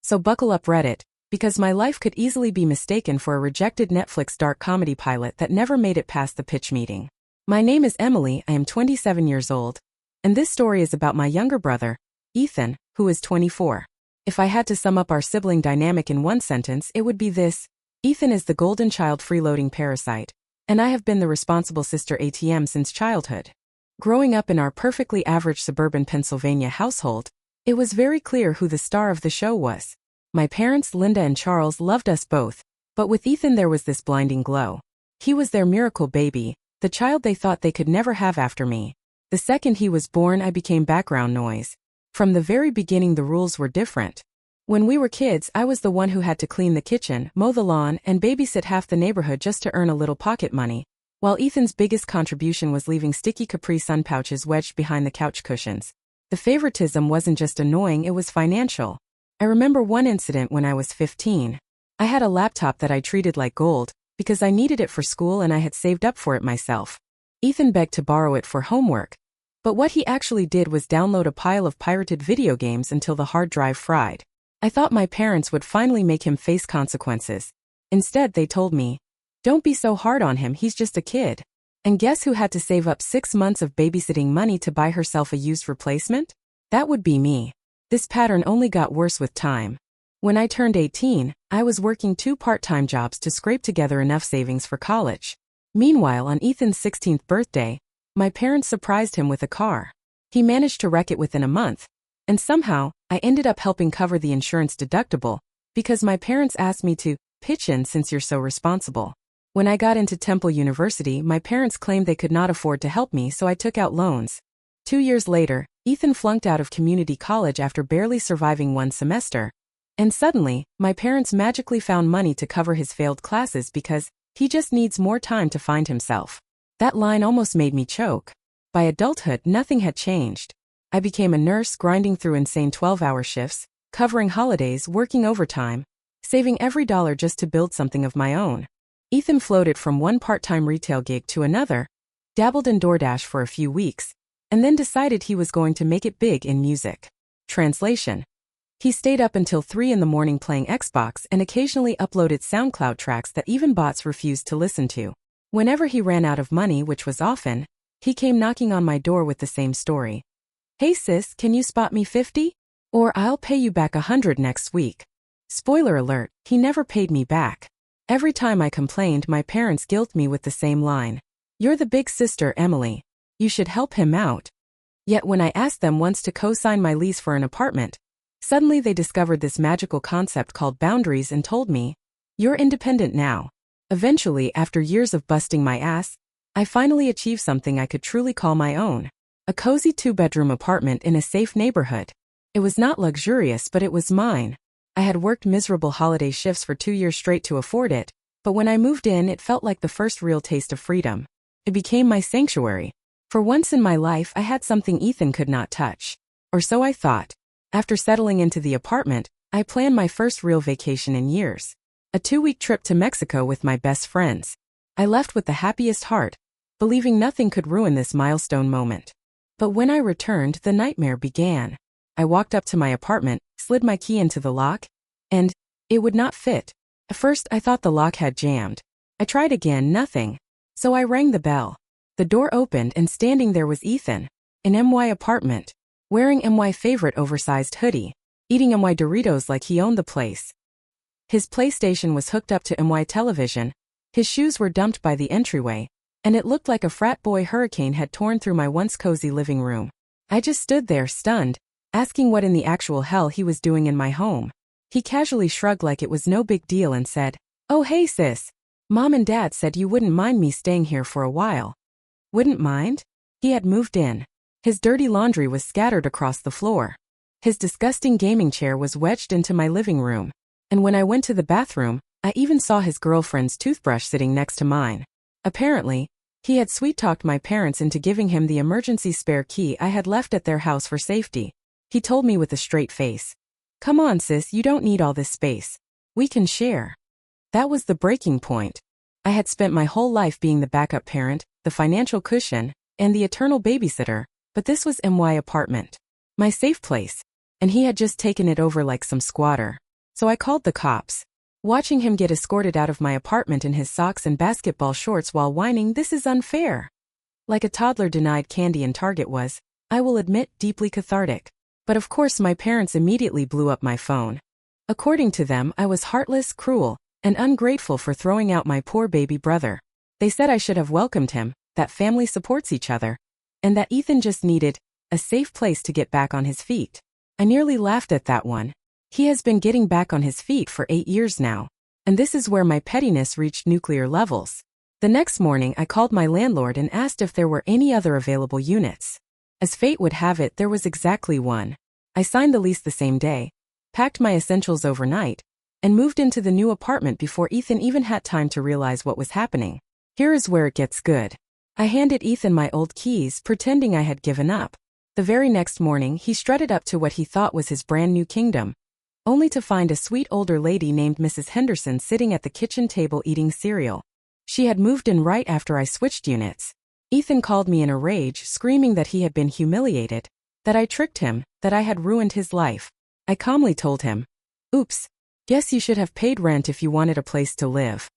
So buckle up, Reddit, because my life could easily be mistaken for a rejected Netflix dark comedy pilot that never made it past the pitch meeting. My name is Emily, I am 27 years old, and this story is about my younger brother, Ethan, who is 24. If I had to sum up our sibling dynamic in one sentence, it would be this: Ethan is the golden child freeloading parasite, and I have been the responsible sister ATM since childhood. Growing up in our perfectly average suburban Pennsylvania household, it was very clear who the star of the show was. My parents, Linda and Charles, loved us both, but with Ethan there was this blinding glow. He was their miracle baby, the child they thought they could never have after me. The second he was born, I became background noise. From the very beginning, the rules were different. When we were kids, I was the one who had to clean the kitchen, mow the lawn, and babysit half the neighborhood just to earn a little pocket money, while Ethan's biggest contribution was leaving sticky Capri Sun pouches wedged behind the couch cushions. The favoritism wasn't just annoying, it was financial. I remember one incident when I was 15. I had a laptop that I treated like gold, because I needed it for school and I had saved up for it myself. Ethan begged to borrow it for homework, but what he actually did was download a pile of pirated video games until the hard drive fried. I thought my parents would finally make him face consequences. Instead, they told me, "Don't be so hard on him, he's just a kid." And guess who had to save up 6 months of babysitting money to buy herself a used replacement? That would be me. This pattern only got worse with time. When I turned 18, I was working 2 part-time jobs to scrape together enough savings for college. Meanwhile, on Ethan's 16th birthday, my parents surprised him with a car. He managed to wreck it within a month, and somehow, I ended up helping cover the insurance deductible, because my parents asked me to pitch in since you're so responsible. When I got into Temple University, my parents claimed they could not afford to help me, so I took out loans. 2 years later, Ethan flunked out of community college after barely surviving 1 semester. And suddenly, my parents magically found money to cover his failed classes because he just needs more time to find himself. That line almost made me choke. By adulthood, nothing had changed. I became a nurse, grinding through insane 12-hour shifts, covering holidays, working overtime, saving every dollar just to build something of my own. Ethan floated from one part-time retail gig to another, dabbled in DoorDash for a few weeks, and then decided he was going to make it big in music. Translation: he stayed up until 3 in the morning playing Xbox and occasionally uploaded SoundCloud tracks that even bots refused to listen to. Whenever he ran out of money, which was often, he came knocking on my door with the same story. "Hey sis, can you spot me 50? Or I'll pay you back 100 next week." Spoiler alert, he never paid me back. Every time I complained, my parents guilted me with the same line: "You're the big sister, Emily. You should help him out." Yet when I asked them once to co-sign my lease for an apartment, suddenly they discovered this magical concept called boundaries and told me, "You're independent now." Eventually, after years of busting my ass, I finally achieved something I could truly call my own. A cozy 2-bedroom apartment in a safe neighborhood. It was not luxurious, but it was mine. I had worked miserable holiday shifts for 2 years straight to afford it, but when I moved in, it felt like the first real taste of freedom. It became my sanctuary. For once in my life, I had something Ethan could not touch. Or so I thought. After settling into the apartment, I planned my first real vacation in years. A 2-week trip to Mexico with my best friends. I left with the happiest heart, believing nothing could ruin this milestone moment. But when I returned, the nightmare began. I walked up to my apartment, slid my key into the lock, and it would not fit. At first, I thought the lock had jammed. I tried again, nothing. So I rang the bell. The door opened and standing there was Ethan, in MY apartment, wearing MY favorite oversized hoodie, eating MY Doritos like he owned the place. His PlayStation was hooked up to MY television, his shoes were dumped by the entryway, and it looked like a frat boy hurricane had torn through my once cozy living room. I just stood there, stunned, asking what in the actual hell he was doing in my home. He casually shrugged like it was no big deal and said, "Oh hey sis, Mom and Dad said you wouldn't mind me staying here for a while." Wouldn't mind? He had moved in. His dirty laundry was scattered across the floor. His disgusting gaming chair was wedged into my living room. And when I went to the bathroom, I even saw his girlfriend's toothbrush sitting next to mine. Apparently, he had sweet-talked my parents into giving him the emergency spare key I had left at their house for safety. He told me with a straight face, "Come on sis, you don't need all this space. We can share." That was the breaking point. I had spent my whole life being the backup parent, the financial cushion, and the eternal babysitter, but this was MY apartment. My safe place. And he had just taken it over like some squatter. So I called the cops. Watching him get escorted out of my apartment in his socks and basketball shorts while whining, "This is unfair," like a toddler denied candy in Target was, I will admit, deeply cathartic. But of course my parents immediately blew up my phone. According to them, I was heartless, cruel, and ungrateful for throwing out my poor baby brother. They said I should have welcomed him, that family supports each other, and that Ethan just needed a safe place to get back on his feet. I nearly laughed at that one. He has been getting back on his feet for 8 years now. And this is where my pettiness reached nuclear levels. The next morning I called my landlord and asked if there were any other available units. As fate would have it, there was exactly one. I signed the lease the same day, packed my essentials overnight, and moved into the new apartment before Ethan even had time to realize what was happening. Here is where it gets good. I handed Ethan my old keys, pretending I had given up. The very next morning he strutted up to what he thought was his brand new kingdom, only to find a sweet older lady named Mrs. Henderson sitting at the kitchen table eating cereal. She had moved in right after I switched units. Ethan called me in a rage, screaming that he had been humiliated, that I tricked him, that I had ruined his life. I calmly told him, "Oops, guess you should have paid rent if you wanted a place to live."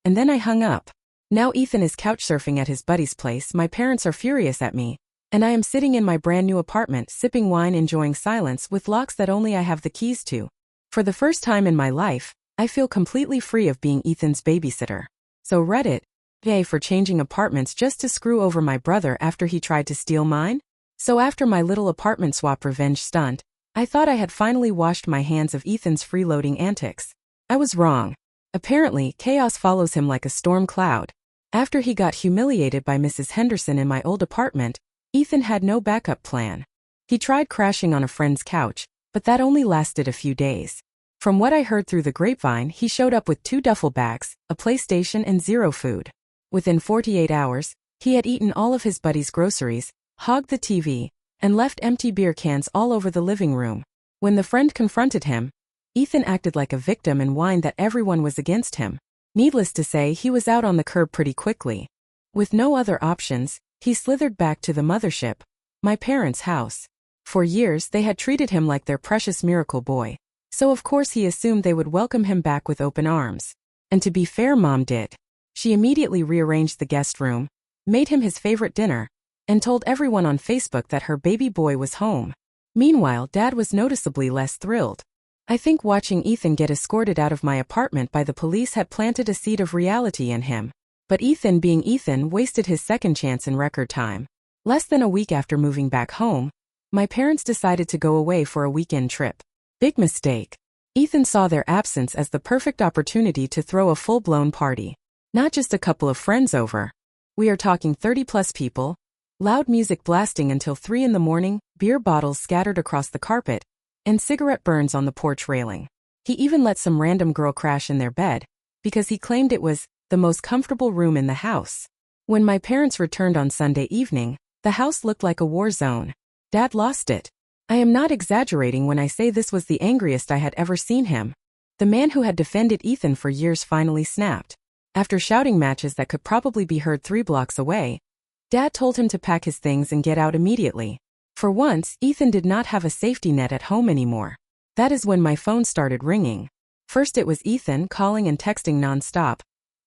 And then I hung up. Now Ethan is couch surfing at his buddy's place, my parents are furious at me, and I am sitting in my brand new apartment, sipping wine, enjoying silence with locks that only I have the keys to. For the first time in my life, I feel completely free of being Ethan's babysitter. So Reddit, yay for changing apartments just to screw over my brother after he tried to steal mine? So after my little apartment swap revenge stunt, I thought I had finally washed my hands of Ethan's freeloading antics. I was wrong. Apparently, chaos follows him like a storm cloud. After he got humiliated by Mrs. Henderson in my old apartment, Ethan had no backup plan. He tried crashing on a friend's couch, but that only lasted a few days. From what I heard through the grapevine, he showed up with 2 duffel bags, a PlayStation, and 0 food. Within 48 hours, he had eaten all of his buddy's groceries, hogged the TV, and left empty beer cans all over the living room. When the friend confronted him, Ethan acted like a victim and whined that everyone was against him. Needless to say, he was out on the curb pretty quickly. With no other options, he slithered back to the mothership, my parents' house. For years they had treated him like their precious miracle boy, so of course he assumed they would welcome him back with open arms. And to be fair, Mom did. She immediately rearranged the guest room, made him his favorite dinner, and told everyone on Facebook that her baby boy was home. Meanwhile, Dad was noticeably less thrilled. I think watching Ethan get escorted out of my apartment by the police had planted a seed of reality in him. But Ethan, being Ethan, wasted his second chance in record time. Less than a week after moving back home, my parents decided to go away for a weekend trip. Big mistake. Ethan saw their absence as the perfect opportunity to throw a full-blown party. Not just a couple of friends over. We are talking 30-plus people, loud music blasting until 3 in the morning, beer bottles scattered across the carpet, and cigarette burns on the porch railing. He even let some random girl crash in their bed, because he claimed it was the most comfortable room in the house. When my parents returned on Sunday evening, the house looked like a war zone. Dad lost it. I am not exaggerating when I say this was the angriest I had ever seen him. The man who had defended Ethan for years finally snapped. After shouting matches that could probably be heard 3 blocks away, Dad told him to pack his things and get out immediately. For once, Ethan did not have a safety net at home anymore. That is when my phone started ringing. First it was Ethan calling and texting nonstop,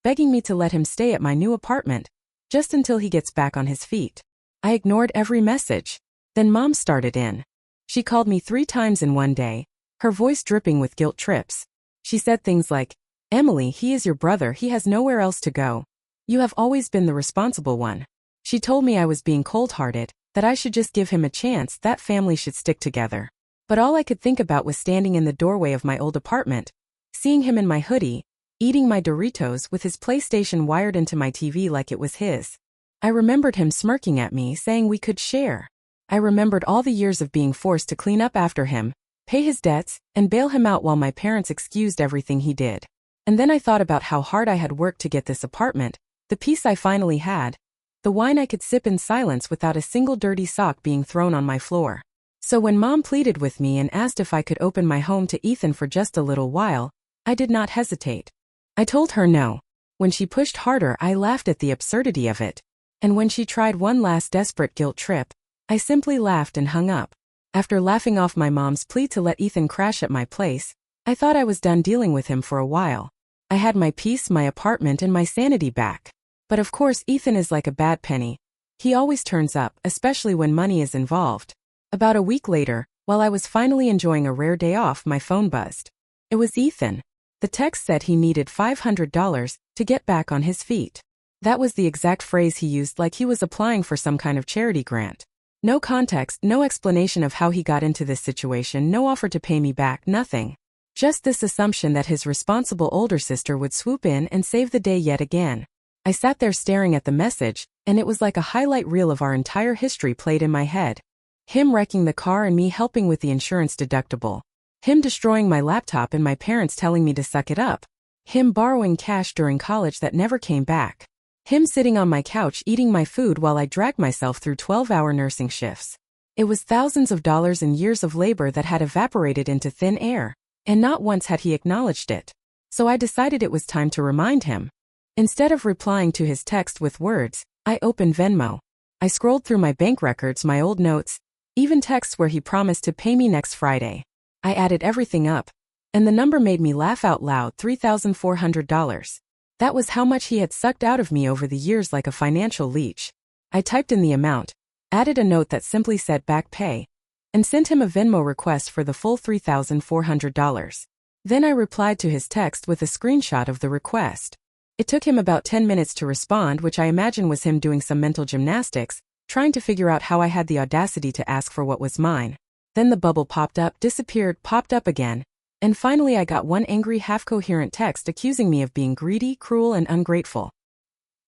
begging me to let him stay at my new apartment, just until he gets back on his feet. I ignored every message. Then Mom started in. She called me 3 times in one day, her voice dripping with guilt trips. She said things like, "Emily, he is your brother, he has nowhere else to go. You have always been the responsible one." She told me I was being cold-hearted, that I should just give him a chance, that family should stick together. But all I could think about was standing in the doorway of my old apartment, seeing him in my hoodie, eating my Doritos with his PlayStation wired into my TV like it was his. I remembered him smirking at me, saying we could share. I remembered all the years of being forced to clean up after him, pay his debts, and bail him out while my parents excused everything he did. And then I thought about how hard I had worked to get this apartment, the peace I finally had, the wine I could sip in silence without a single dirty sock being thrown on my floor. So when Mom pleaded with me and asked if I could open my home to Ethan for just a little while, I did not hesitate. I told her no. When she pushed harder, I laughed at the absurdity of it. And when she tried one last desperate guilt trip, I simply laughed and hung up. After laughing off my mom's plea to let Ethan crash at my place, I thought I was done dealing with him for a while. I had my peace, my apartment, and my sanity back. But of course Ethan is like a bad penny. He always turns up, especially when money is involved. About a week later, while I was finally enjoying a rare day off, my phone buzzed. It was Ethan. The text said he needed $500 to get back on his feet. That was the exact phrase he used, like he was applying for some kind of charity grant. No context, no explanation of how he got into this situation, no offer to pay me back, nothing. Just this assumption that his responsible older sister would swoop in and save the day yet again. I sat there staring at the message, and it was like a highlight reel of our entire history played in my head. Him wrecking the car and me helping with the insurance deductible. Him destroying my laptop and my parents telling me to suck it up. Him borrowing cash during college that never came back. Him sitting on my couch eating my food while I dragged myself through 12-hour nursing shifts. It was thousands of dollars and years of labor that had evaporated into thin air. And not once had he acknowledged it. So I decided it was time to remind him. Instead of replying to his text with words, I opened Venmo. I scrolled through my bank records, my old notes, even texts where he promised to pay me next Friday. I added everything up, and the number made me laugh out loud: $3,400. That was how much he had sucked out of me over the years like a financial leech. I typed in the amount, added a note that simply said back pay, and sent him a Venmo request for the full $3,400. Then I replied to his text with a screenshot of the request. It took him about 10 minutes to respond, which I imagine was him doing some mental gymnastics, trying to figure out how I had the audacity to ask for what was mine. Then the bubble popped up, disappeared, popped up again, and finally I got one angry, half-coherent text accusing me of being greedy, cruel, and ungrateful.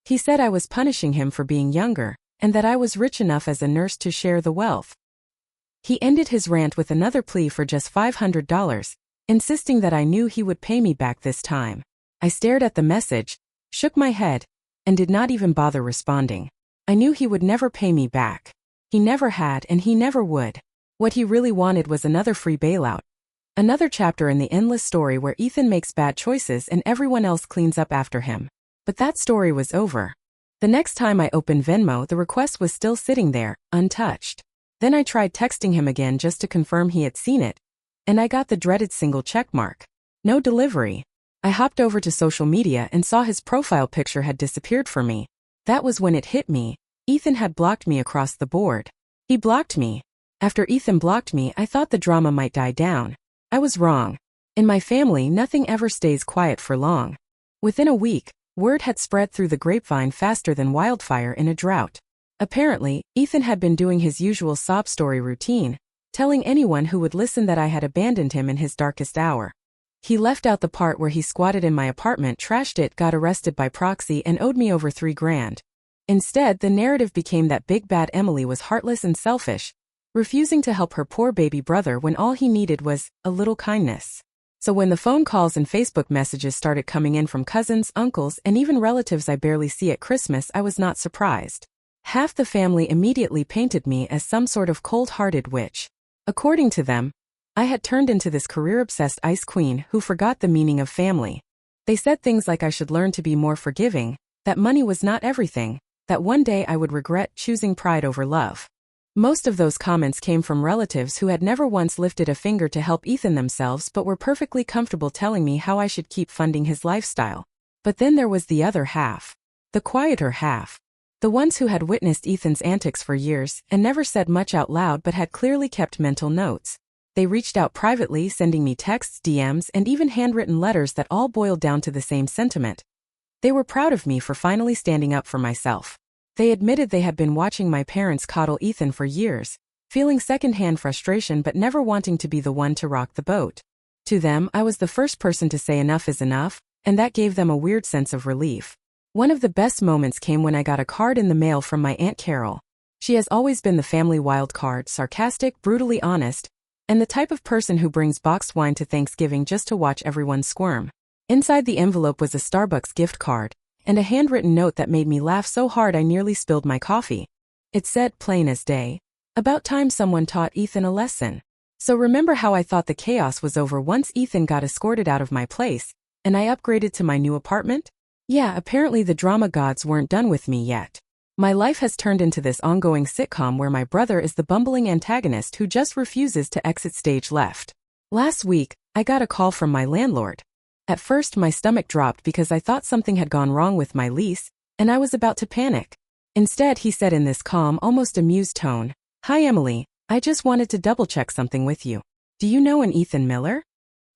He said I was punishing him for being younger, and that I was rich enough as a nurse to share the wealth. He ended his rant with another plea for just $500, insisting that I knew he would pay me back this time. I stared at the message, shook my head, and did not even bother responding. I knew he would never pay me back. He never had, and he never would. What he really wanted was another free bailout. Another chapter in the endless story where Ethan makes bad choices and everyone else cleans up after him. But that story was over. The next time I opened Venmo, the request was still sitting there, untouched. Then I tried texting him again just to confirm he had seen it, and I got the dreaded single check mark. No delivery. I hopped over to social media and saw his profile picture had disappeared for me. That was when it hit me. Ethan had blocked me across the board. He blocked me. After Ethan blocked me, I thought the drama might die down. I was wrong. In my family, nothing ever stays quiet for long. Within a week, word had spread through the grapevine faster than wildfire in a drought. Apparently, Ethan had been doing his usual sob story routine, telling anyone who would listen that I had abandoned him in his darkest hour. He left out the part where he squatted in my apartment, trashed it, got arrested by proxy, and owed me over $3,000. Instead, the narrative became that big bad Emily was heartless and selfish, refusing to help her poor baby brother when all he needed was a little kindness. So when the phone calls and Facebook messages started coming in from cousins, uncles, and even relatives I barely see at Christmas, I was not surprised. Half the family immediately painted me as some sort of cold-hearted witch. According to them, I had turned into this career-obsessed ice queen who forgot the meaning of family. They said things like I should learn to be more forgiving, that money was not everything, that one day I would regret choosing pride over love. Most of those comments came from relatives who had never once lifted a finger to help Ethan themselves but were perfectly comfortable telling me how I should keep funding his lifestyle. But then there was the other half. The quieter half. The ones who had witnessed Ethan's antics for years and never said much out loud but had clearly kept mental notes. They reached out privately, sending me texts, DMs, and even handwritten letters that all boiled down to the same sentiment. They were proud of me for finally standing up for myself. They admitted they had been watching my parents coddle Ethan for years, feeling secondhand frustration but never wanting to be the one to rock the boat. To them, I was the first person to say enough is enough, and that gave them a weird sense of relief. One of the best moments came when I got a card in the mail from my Aunt Carol. She has always been the family wild card, sarcastic, brutally honest, and the type of person who brings boxed wine to Thanksgiving just to watch everyone squirm. Inside the envelope was a Starbucks gift card, and a handwritten note that made me laugh so hard I nearly spilled my coffee. It said, plain as day, about time someone taught Ethan a lesson. So remember how I thought the chaos was over once Ethan got escorted out of my place, and I upgraded to my new apartment? Yeah, apparently the drama gods weren't done with me yet. My life has turned into this ongoing sitcom where my brother is the bumbling antagonist who just refuses to exit stage left. Last week, I got a call from my landlord. At first, my stomach dropped because I thought something had gone wrong with my lease, and I was about to panic. Instead, he said in this calm, almost amused tone, "Hi Emily, I just wanted to double-check something with you. Do you know an Ethan Miller?"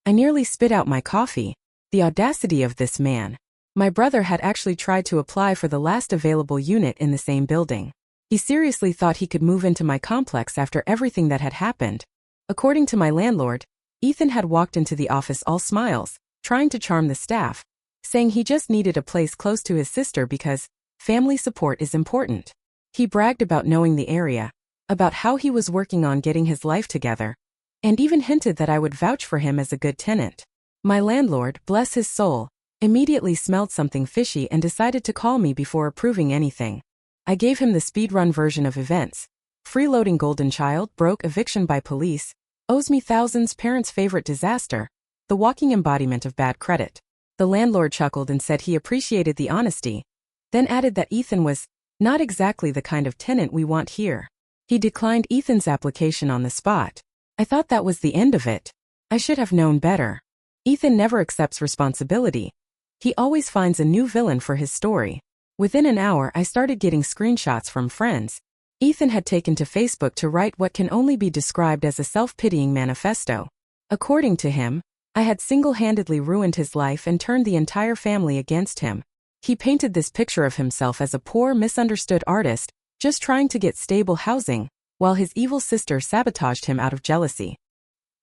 I nearly spit out my coffee. The audacity of this man. My brother had actually tried to apply for the last available unit in the same building. He seriously thought he could move into my complex after everything that had happened. According to my landlord, Ethan had walked into the office all smiles, trying to charm the staff, saying he just needed a place close to his sister because family support is important. He bragged about knowing the area, about how he was working on getting his life together, and even hinted that I would vouch for him as a good tenant. My landlord, bless his soul, immediately smelled something fishy and decided to call me before approving anything. I gave him the speedrun version of events. Freeloading golden child broke eviction by police, owes me thousands, parents' favorite disaster, the walking embodiment of bad credit. The landlord chuckled and said he appreciated the honesty, then added that Ethan was not exactly the kind of tenant we want here. He declined Ethan's application on the spot. I thought that was the end of it. I should have known better. Ethan never accepts responsibility. He always finds a new villain for his story. Within an hour, I started getting screenshots from friends. Ethan had taken to Facebook to write what can only be described as a self-pitying manifesto. According to him, I had single-handedly ruined his life and turned the entire family against him. He painted this picture of himself as a poor, misunderstood artist, just trying to get stable housing, while his evil sister sabotaged him out of jealousy.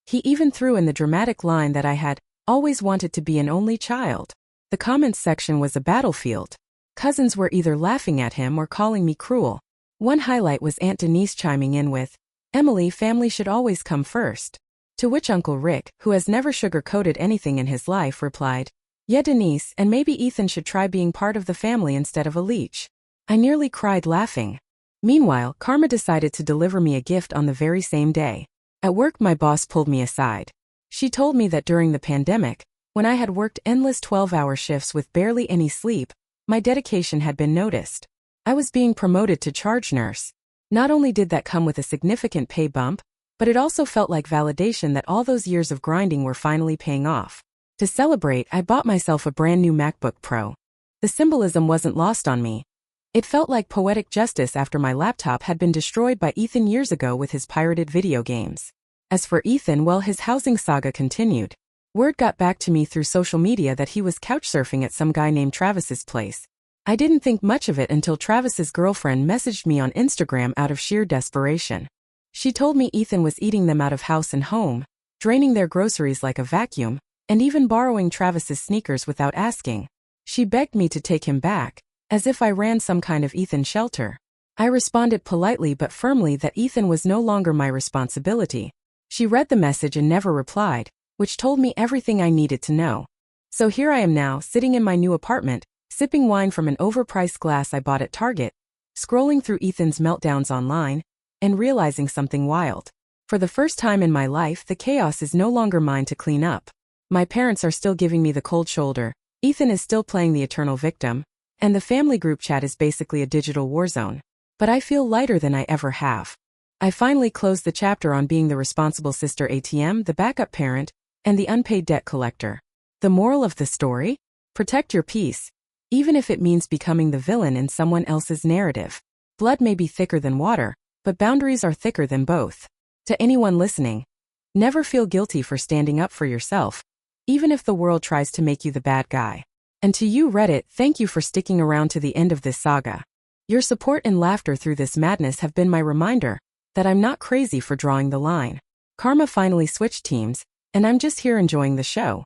He even threw in the dramatic line that I had always wanted to be an only child. The comments section was a battlefield. Cousins were either laughing at him or calling me cruel. One highlight was Aunt Denise chiming in with, "Emily, family should always come first." To which Uncle Rick, who has never sugar-coated anything in his life, replied, "Yeah, Denise, and maybe Ethan should try being part of the family instead of a leech." I nearly cried laughing. Meanwhile, Karma decided to deliver me a gift on the very same day. At work, my boss pulled me aside. She told me that during the pandemic, when I had worked endless 12-hour shifts with barely any sleep, my dedication had been noticed. I was being promoted to charge nurse. Not only did that come with a significant pay bump, but it also felt like validation that all those years of grinding were finally paying off. To celebrate, I bought myself a brand new MacBook Pro. The symbolism wasn't lost on me. It felt like poetic justice after my laptop had been destroyed by Ethan years ago with his pirated video games. As for Ethan, well, his housing saga continued. Word got back to me through social media that he was couchsurfing at some guy named Travis's place. I didn't think much of it until Travis's girlfriend messaged me on Instagram out of sheer desperation. She told me Ethan was eating them out of house and home, draining their groceries like a vacuum, and even borrowing Travis's sneakers without asking. She begged me to take him back, as if I ran some kind of Ethan shelter. I responded politely but firmly that Ethan was no longer my responsibility. She read the message and never replied, which told me everything I needed to know. So here I am now, sitting in my new apartment, sipping wine from an overpriced glass I bought at Target, scrolling through Ethan's meltdowns online, and realizing something wild. For the first time in my life, the chaos is no longer mine to clean up. My parents are still giving me the cold shoulder, Ethan is still playing the eternal victim, and the family group chat is basically a digital war zone. But I feel lighter than I ever have. I finally closed the chapter on being the responsible sister ATM, the backup parent, and the unpaid debt collector. The moral of the story? Protect your peace, even if it means becoming the villain in someone else's narrative. Blood may be thicker than water, but boundaries are thicker than both. To anyone listening, never feel guilty for standing up for yourself, even if the world tries to make you the bad guy. And to you, Reddit, thank you for sticking around to the end of this saga. Your support and laughter through this madness have been my reminder that I'm not crazy for drawing the line. Karma finally switched teams, and I'm just here enjoying the show.